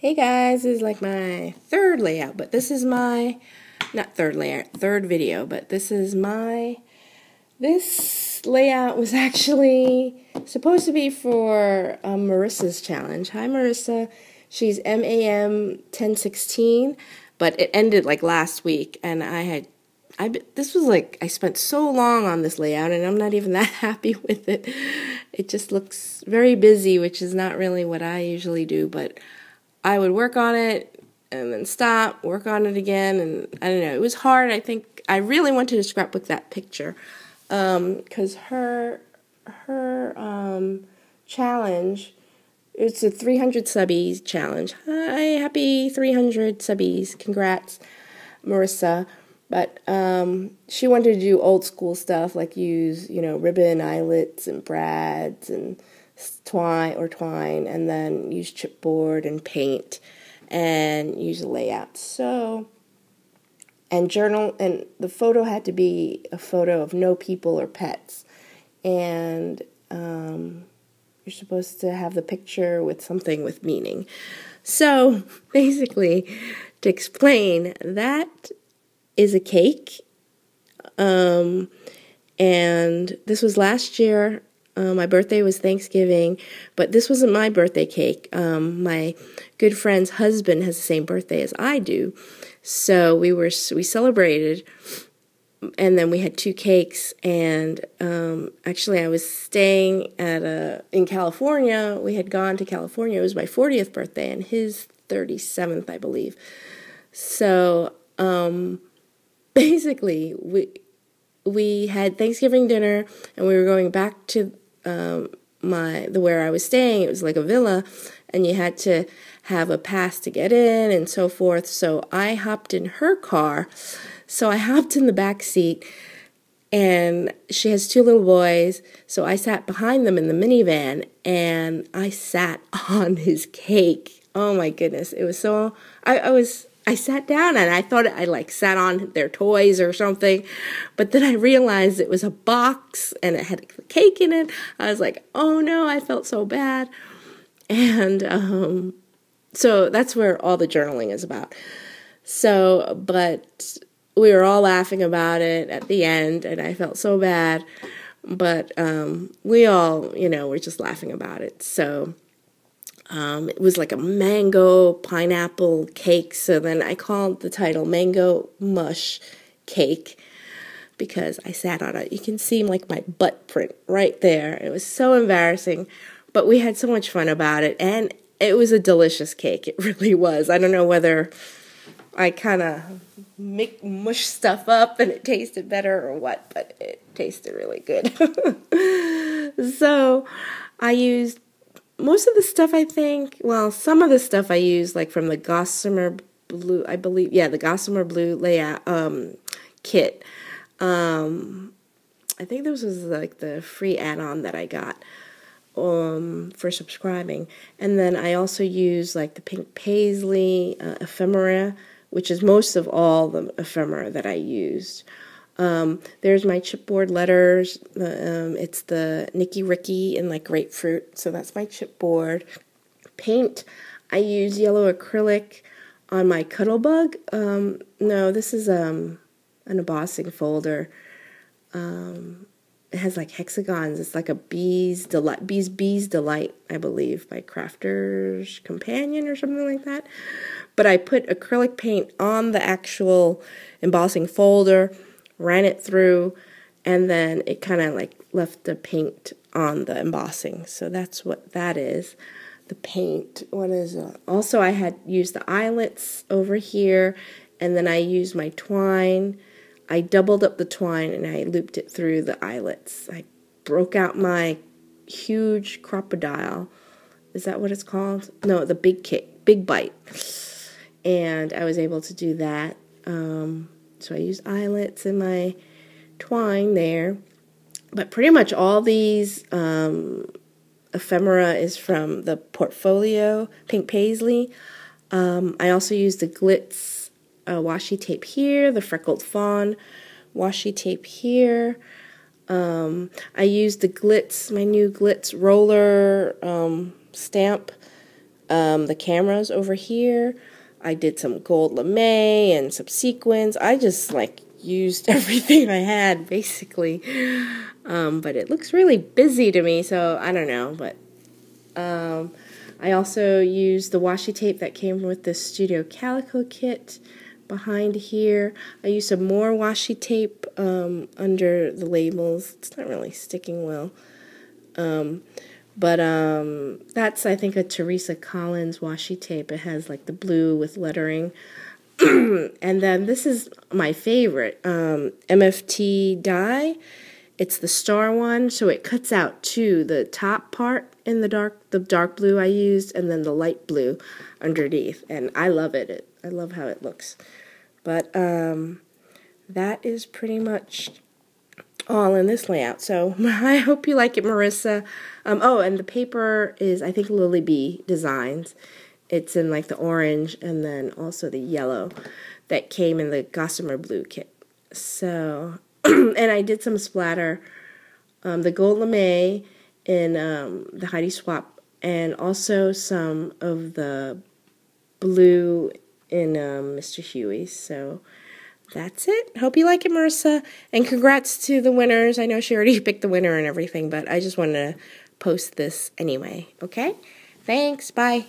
Hey guys, this is like my third layout, but this is my, not third layout, third video, but this layout was actually supposed to be for Marisa's challenge. Hi Marisa, she's mam1016, but it ended like last week, and I spent so long on this layout, and I'm not even that happy with it. It just looks very busy, which is not really what I usually do, but I would work on it and then stop, work on it again, and I don't know. It was hard. I think I really wanted to scrapbook that picture because her challenge, it's a 300 subbies challenge. Hi, happy 300 subbies. Congrats, Marisa. But she wanted to do old school stuff like use, ribbon, eyelets, and brads, and twine, and then use chipboard and paint and use a layout. So, and journal, and the photo had to be a photo of no people or pets. And you're supposed to have the picture with something with meaning. So, basically, to explain, that is a cake. And this was last year. My birthday was Thanksgiving, but this wasn't my birthday cake. My good friend's husband has the same birthday as I do, so we celebrated, and then we had two cakes. And actually, I was staying in California. We had gone to California. It was my 40th birthday and his 37th, I believe. So basically, we had Thanksgiving dinner, and we were going back to where I was staying. It was like a villa, and you had to have a pass to get in and so forth. So I hopped in her car. So I hopped in the back seat, and she has two little boys. So I sat behind them in the minivan, and I sat on his cake. Oh my goodness. It was so, I sat down and I thought I sat on their toys or something, but then I realized it was a box and it had cake in it. I was like, oh no, I felt so bad. And so that's where all the journaling is about. So, but we were all laughing about it at the end, and I felt so bad, but we all, were just laughing about it. So it was like a mango pineapple cake, so then I called the title Mango Mush Cake because I sat on it. You can see my butt print right there. It was so embarrassing, but we had so much fun about it, and it was a delicious cake. It really was. I don't know whether I kind of mush stuff up and it tasted better or what, but it tasted really good. So I used most of the stuff, I think, some of the stuff I used, from the Gossamer Blue, I believe, the Gossamer Blue layout kit. I think this was the free add-on that I got for subscribing. And then I also used the pink paisley ephemera, which is most of all the ephemera that I used. There's my chipboard letters. It's the Nicky Ricky and grapefruit. So that's my chipboard. Paint, I use yellow acrylic on my Cuttlebug. No, this is an embossing folder. It has hexagons. It's a Bees Delight, I believe, by Crafter's Companion or something like that. But I put acrylic paint on the actual embossing folder, ran it through, and then it kind of left the paint on the embossing. So that's what that is, the paint. What is it? Also, I had used the eyelets over here, and then I used my twine. I doubled up the twine and I looped it through the eyelets. I broke out my huge crocodile. Is that what it's called? No, the big bite. And I was able to do that. So I used eyelets in my twine there. But pretty much all these ephemera is from the Portfolio Pink Paisley. I also used the Glitz washi tape here, the Freckled Fawn washi tape here. I used the Glitz, my new Glitz roller stamp the cameras over here. I did some gold lame and some sequins. I just like used everything I had basically. But it looks really busy to me, so I don't know. But I also used the washi tape that came with the Studio Calico kit behind here. I used some more washi tape under the labels. It's not really sticking well. But that's, I think, a Teresa Collins washi tape. It has like the blue with lettering. And then this is my favorite, MFT die. It's the star one, so it cuts out too, the top part in the dark blue I used, and then the light blue underneath. And I love it. I love how it looks. But that is pretty much all in this layout. So I hope you like it, Marisa. Oh, and the paper is, I think, Lily B Designs. It's in like the orange and then also the yellow that came in the Gossamer Blue kit. So, and I did some splatter, the gold lame in the Heidi Swap, and also some of the blue in Mr. Huey's. So that's it. Hope you like it, Marisa. And congrats to the winners. I know she already picked the winner and everything, but I just wanted to post this anyway. Okay? Thanks. Bye.